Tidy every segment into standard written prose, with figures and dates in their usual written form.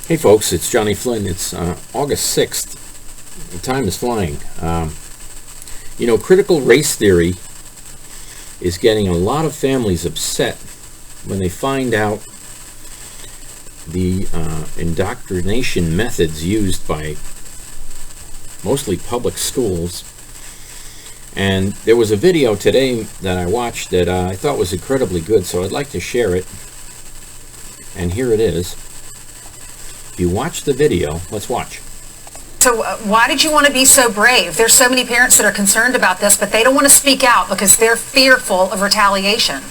Hey folks, it's Johnny Flynn. It's August 6th. The time is flying. Critical race theory is getting a lot of families upset when they find out the indoctrination methods used by mostly public schools. And there was a video today that I watched that I thought was incredibly good, so I'd like to share it. And here it is. If you watch the video, let's watch. So why did you want to be so brave? There's so many parents that are concerned about this, but they don't want to speak out because they're fearful of retaliation.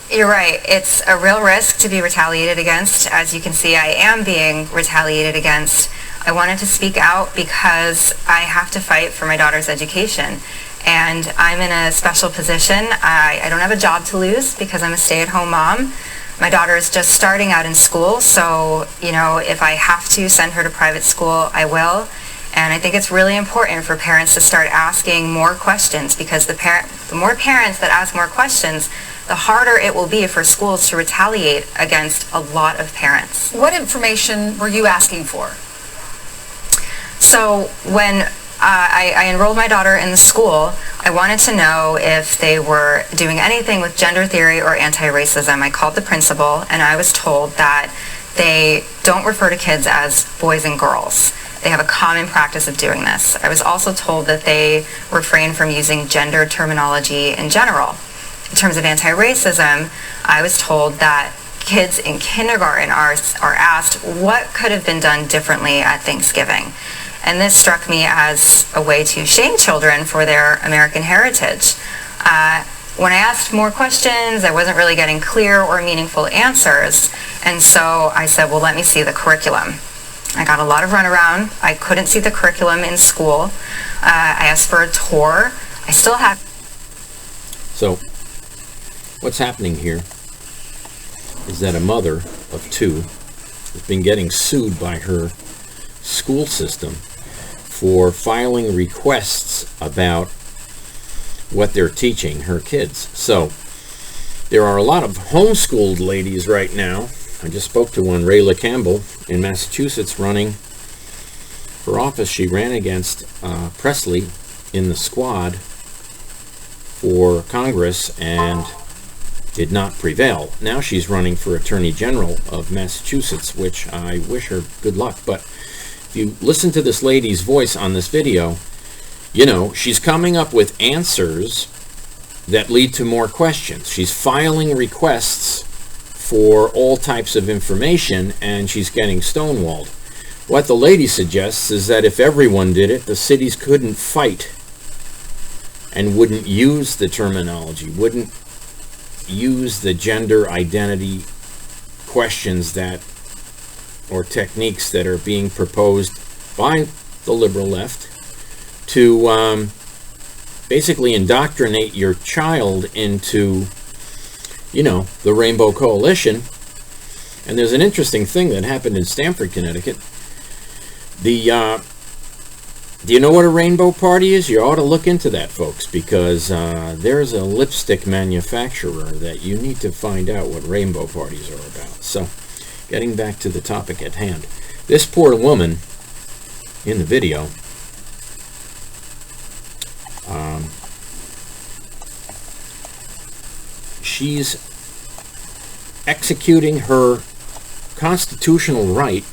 You're right. It's a real risk to be retaliated against. As you can see, I am being retaliated against. I wanted to speak out because I have to fight for my daughter's education. And I'm in a special position. I don't have a job to lose because I'm a stay-at-home mom. My daughter is just starting out in school, so, if I have to send her to private school, I will. And I think it's really important for parents to start asking more questions because the more parents that ask more questions, the harder it will be for schools to retaliate against a lot of parents. What information were you asking for? So when I enrolled my daughter in the school, I wanted to know if they were doing anything with gender theory or anti-racism. I called the principal and I was told that they don't refer to kids as boys and girls. They have a common practice of doing this. I was also told that they refrain from using gender terminology in general. In terms of anti-racism, I was told that kids in kindergarten are asked what could have been done differently at Thanksgiving. And this struck me as a way to shame children for their American heritage. When I asked more questions, I wasn't really getting clear or meaningful answers. And so I said, well, let me see the curriculum. I got a lot of runaround. I couldn't see the curriculum in school. I asked for a tour. I still have. So, what's happening here is that a mother of two has been getting sued by her school system for filing requests about what they're teaching her kids. So there are a lot of homeschooled ladies right now. I just spoke to one, Rayla Campbell, in Massachusetts, running for office. She ran against Presley in the squad for Congress and did not prevail. Now she's running for Attorney General of Massachusetts, which I wish her good luck. But if you listen to this lady's voice on this video, she's coming up with answers that lead to more questions. She's filing requests for all types of information, and she's getting stonewalled. What the lady suggests is that if everyone did it, the cities couldn't fight and wouldn't use the terminology, wouldn't use the gender identity questions or techniques that are being proposed by the liberal left to basically indoctrinate your child into, the Rainbow Coalition. And there's an interesting thing that happened in Stamford, Connecticut. Do you know what a Rainbow Party is? You ought to look into that, folks, because there's a lipstick manufacturer that you need to find out what Rainbow Parties are about. So, getting back to the topic at hand. This poor woman in the video she's executing her constitutional right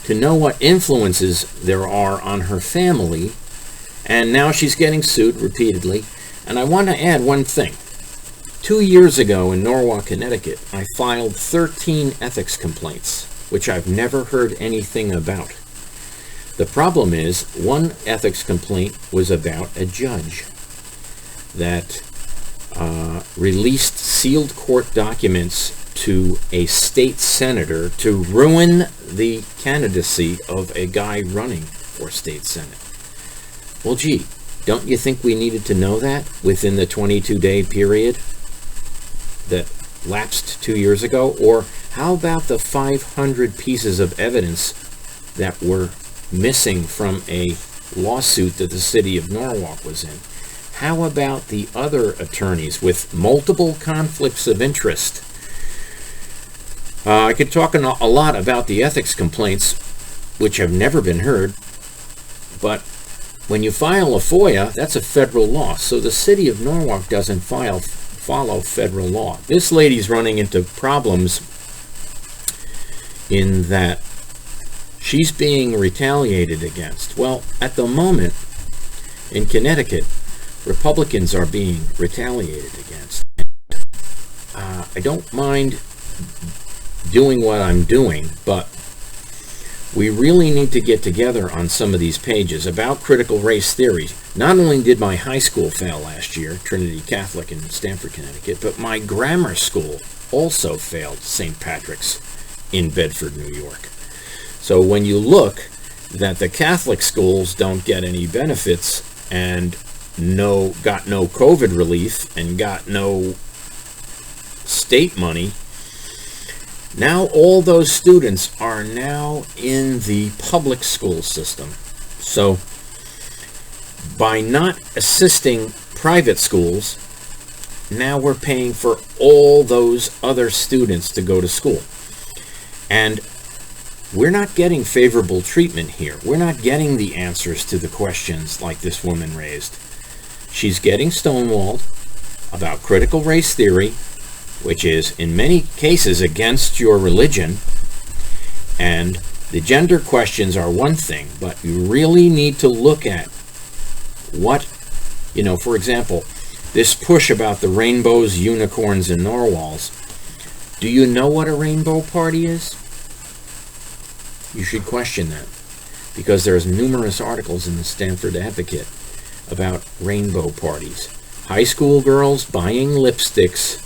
to know what influences there are on her family, and now she's getting sued repeatedly. And I want to add one thing. 2 years ago in Norwalk, Connecticut, I filed 13 ethics complaints, which I've never heard anything about. The problem is, one ethics complaint was about a judge that released sealed court documents to a state senator to ruin the candidacy of a guy running for state senate. Well, gee, don't you think we needed to know that within the 22-day period that lapsed 2 years ago? Or how about the 500 pieces of evidence that were missing from a lawsuit that the city of Norwalk was in? How about the other attorneys with multiple conflicts of interest I could talk a lot about the ethics complaints, which have never been heard, but when you file a FOIA, that's a federal law, so the city of Norwalk doesn't follow federal law. This lady's running into problems in that she's being retaliated against. Well, at the moment, in Connecticut, Republicans are being retaliated against. I don't mind doing what I'm doing, but we really need to get together on some of these pages about critical race theory. Not only did my high school fail last year, Trinity Catholic in Stamford, Connecticut, but my grammar school also failed, St. Patrick's in Bedford, New York. So when you look that the Catholic schools don't get any benefits and got no COVID relief and got no state money, now all those students are now in the public school system. So by not assisting private schools, now we're paying for all those other students to go to school. And we're not getting favorable treatment here. We're not getting the answers to the questions like this woman raised. She's getting stonewalled about critical race theory, which is in many cases against your religion. And the gender questions are one thing, but you really need to look at what, for example, this push about the rainbows, unicorns, and narwhals. Do you know what a rainbow party is? You should question that, because there's numerous articles in the Stanford Advocate about rainbow parties. High school girls buying lipsticks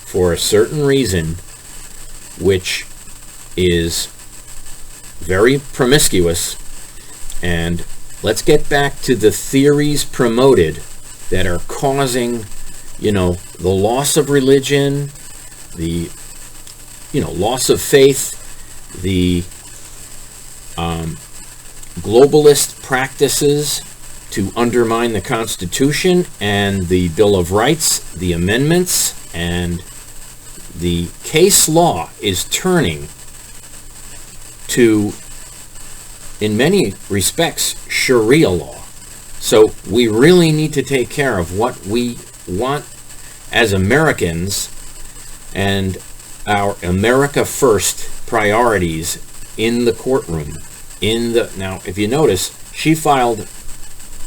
for a certain reason, which is very promiscuous. And let's get back to the theories promoted that are causing, the loss of religion, the, loss of faith, the globalist practices to undermine the Constitution and the Bill of Rights, the amendments, and the case law is turning to, in many respects, Sharia law. So we really need to take care of what we want as Americans and our America First priorities in the courtroom. Now, if you notice, she filed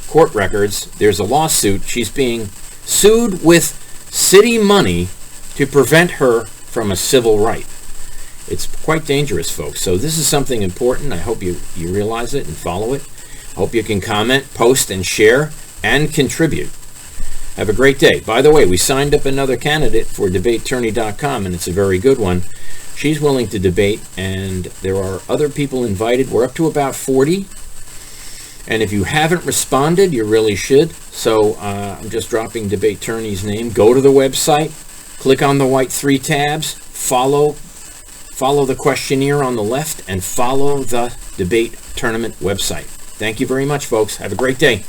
court records. There's a lawsuit. She's being sued with city money to prevent her from a civil right. It's quite dangerous, folks. So this is something important. I hope you realize it and follow it. I hope you can comment, post, and share, and contribute. Have a great day. By the way, we signed up another candidate for debateattorney.com, and it's a very good one. She's willing to debate, and there are other people invited. We're up to about 40. And if you haven't responded, you really should. So I'm just dropping Debate Attorney's name. Go to the website, click on the white 3 tabs, follow the questionnaire on the left, and follow the debate tournament website. Thank you very much, folks. Have a great day.